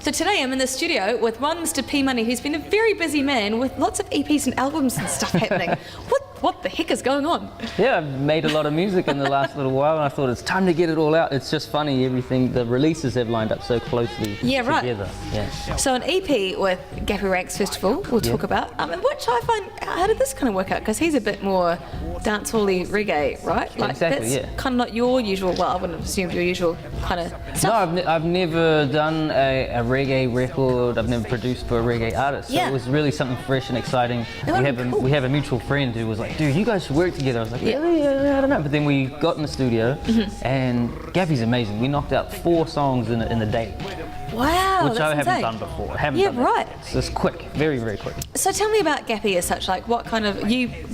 So today I'm in the studio with one Mr. P Money, who's been a very busy man with lots of EPs and albums and stuff happening. What the heck is going on? Yeah, I've made a lot of music in the last little while, and I thought it's time to get it all out. It's just funny, everything, the releases have lined up so closely together. Yeah. So an EP with Gappy Ranks Festival, we'll talk about, which I find, how did this kind of work out? Because he's a bit more dancehall-y reggae, right? Like, exactly, that's kind of not your usual, well, I wouldn't have assumed your usual kind of stuff. No, I've never done a reggae record. I've never produced for a reggae artist. So it was really something fresh and exciting. We have a mutual friend who was like, dude, you guys should work together. I was like, yeah, I don't know. But then we got in the studio, and Gappy's amazing. We knocked out 4 songs in a day. Wow, which I haven't done before. Right. So it's quick, very, very quick. So tell me about Gappy as such. Like, what kind of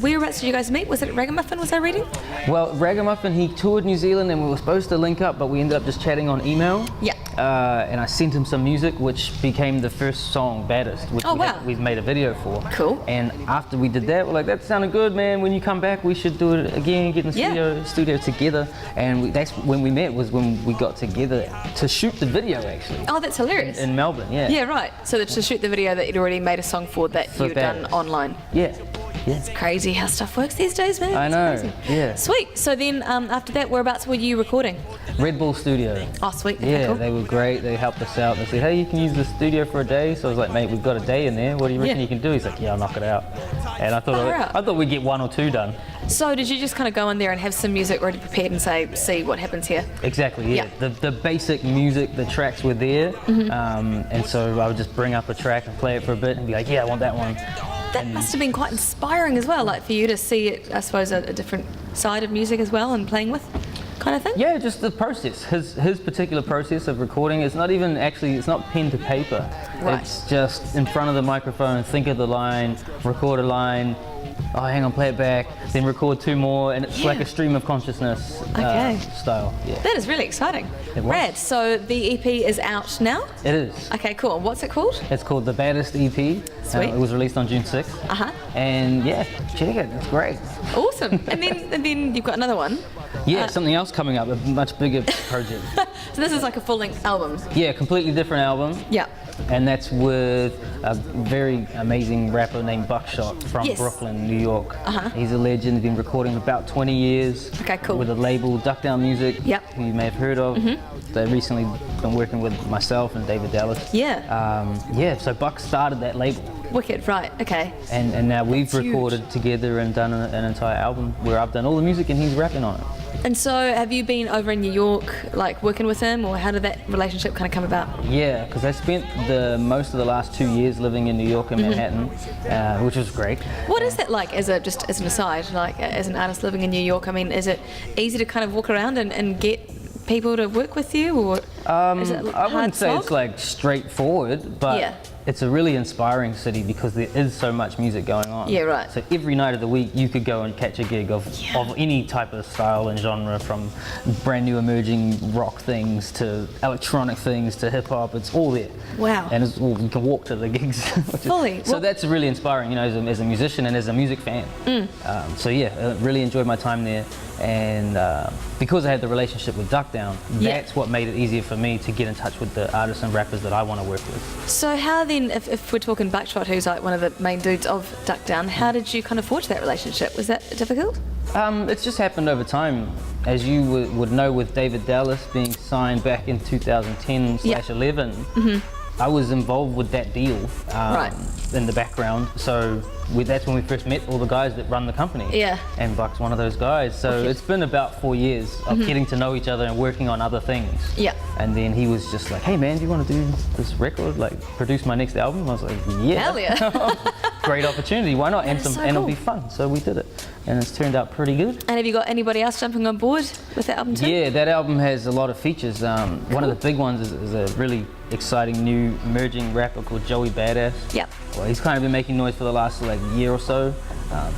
whereabouts did you guys meet? Was it at Ragamuffin? Was I reading? Well, Ragamuffin, he toured New Zealand, and we were supposed to link up, but we ended up just chatting on email. Yeah. And I sent him some music, which became the first song, Baddest, which we've made a video for. Cool. And after we did that, we're like, that sounded good, man. When you come back, we should do it again, get in the studio together. And that's when we met, was when we got together to shoot the video, actually. Oh, that's hilarious. In Melbourne, yeah. Yeah, right. So to shoot the video that you'd already made a song for that you'd done online. Yeah. It's crazy how stuff works these days, man. I know, crazy. yeah. Sweet. So then after that, whereabouts were you recording? Red Bull Studio. Oh, sweet. Okay, yeah, cool. They were great. They helped us out. They said, hey, you can use the studio for a day. So I was like, mate, we've got a day in there. What do you reckon you can do? He's like, yeah, I'll knock it out. And I thought we'd get 1 or 2 done. So did you just kind of go in there and have some music already prepared and say, see what happens here? Exactly, yeah. The basic music, the tracks were there. And so I would just bring up a track and play it for a bit and be like, yeah, I want that one. That must have been quite inspiring as well, like for you to see it, I suppose, a different side of music as well and playing with kind of thing? Yeah, just the process. His particular process of recording is not even actually, it's not pen to paper. Right. It's just in front of the microphone, think of the line, record a line, oh, hang on, play it back, then record 2 more, and it's like a stream of consciousness style. Yeah. That is really exciting. Rad. So the EP is out now? It is. Okay, cool. What's it called? It's called The Baddest EP. Sweet. It was released on June 6th. And yeah, check it. It's great. Awesome. and then you've got another one. Yeah, something else coming up, a much bigger project. So this is like a full-length album? Yeah, completely different album. Yeah. And that's with a very amazing rapper named Buckshot from Brooklyn, New York. He's a legend. He's been recording about 20 years. Okay, cool. With a label, Duckdown Music, who you may have heard of. They've recently been working with myself and David Dallas. Yeah. So Buck started that label. Wicked, right, okay. And now we've recorded together and done an entire album where I've done all the music and he's rapping on it. And so have you been over in New York, like working with him, or how did that relationship kind of come about? Yeah, because I spent most of the last 2 years living in New York and Manhattan, which was great. What is that like, just as an aside, like as an artist living in New York? I mean, is it easy to kind of walk around and get people to work with you, or is it I wouldn't say it's like straightforward, but it's a really inspiring city because there is so much music going on. Yeah, right. So every night of the week you could go and catch a gig of any type of style and genre, from brand new emerging rock things to electronic things to hip hop. It's all there. Wow. And you can walk to the gigs. Fully. So that's really inspiring, you know, as a musician and as a music fan. So yeah, I really enjoyed my time there. And because I had the relationship with Duckdown, that's what made it easier for me to get in touch with the artists and rappers that I want to work with. So how then, if we're talking Buckshot, who's like one of the main dudes of Duckdown, how did you kind of forge that relationship? Was that difficult? It's just happened over time. As you would know, with David Dallas being signed back in 2010/11, I was involved with that deal in the background. So that's when we first met all the guys that run the company. Yeah. And Buck's one of those guys. So it's been about 4 years of getting to know each other and working on other things. Yeah. And then he was just like, hey man, do you want to do this record? Like, produce my next album? I was like, yeah. Hell yeah. Great opportunity, why not? And it'll be fun. So we did it. And it's turned out pretty good. And have you got anybody else jumping on board with that album too? Yeah, that album has a lot of features. One of the big ones is a really exciting new emerging rapper called Joey Badass. Yep. Well, he's kind of been making noise for the last year or so.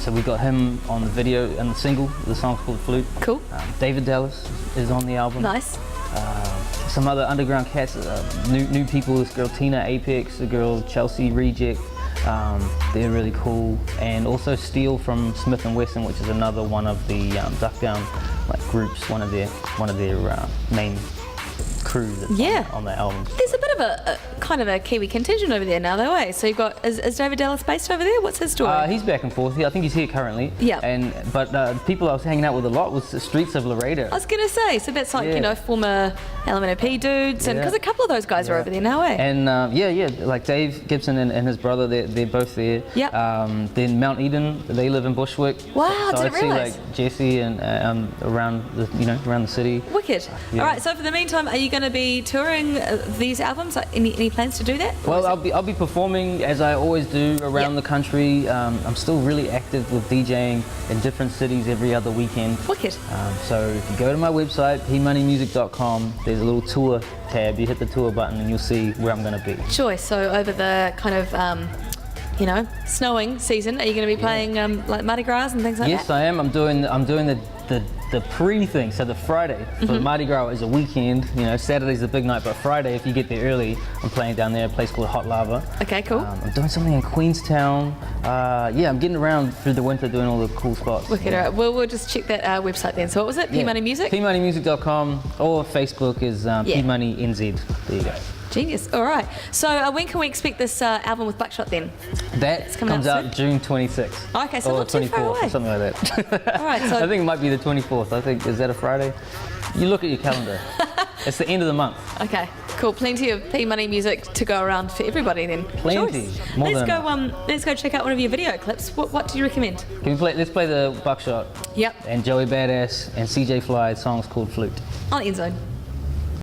So we got him on the video and the single. The song's called Flute. Cool. David Dallas is on the album. Nice. Some other underground cats, new people. This girl Tina Apex, the girl Chelsea Reject. They're really cool. And also Steele from Smith & Wesson, which is another one of the Duckdown groups, one of their main crew that's on the album. There's a bit of a kind of a Kiwi contingent over there now, though, eh? So you've got, is David Dallas based over there? What's his story? He's back and forth. I think he's here currently. Yeah. But people I was hanging out with a lot was the streets of Laredo. I was going to say, so that's like, you know, former LMNOP dudes, and because a couple of those guys are over there now, eh? And like Dave Gibson and his brother, they're both there. Yeah. Then Mount Eden, they live in Bushwick. Wow, so didn't I'd see realise. like Jesse and around the city. Wicked. Yeah. All right. So for the meantime, are you going to be touring these albums? Like, any plans to do that? Well, I'll be performing as I always do around the country. I'm still really active with DJing in different cities every other weekend. Wicked. So if you go to my website, pmoneymusic.com, there's a little tour tab. You hit the tour button and you'll see where I'm going to be. Sure. So over the kind of, you know, snowing season, are you going to be playing like Mardi Gras and things like that? Yes, I am. I'm doing the pre thing. So the Friday for Mardi Gras is a weekend. You know, Saturday's the big night, but Friday, if you get there early, I'm playing down there, a place called Hot Lava. Okay, cool. I'm doing something in Queenstown. I'm getting around through the winter doing all the cool spots. Wicked. All right. Well, we'll just check that website then. So what was it? P-Money Music? pmoneymusic.com, or Facebook is pmoneynz. There you go. Genius. All right. So when can we expect this album with Buckshot then? That comes out June 26th. Okay, so or not too 24th far away. or something like that. All right. So I think it might be the 24th. I think, is that a Friday? You look at your calendar. It's the end of the month. Okay, cool. Plenty of P-Money music to go around for everybody then. Plenty. Choice. More Let's than go. enough. Let's go check out one of your video clips. What do you recommend? Can we play? Let's play the Buckshot. Yep. And Joey Badass and CJ Fly. The song's called Flute. On NZOWN.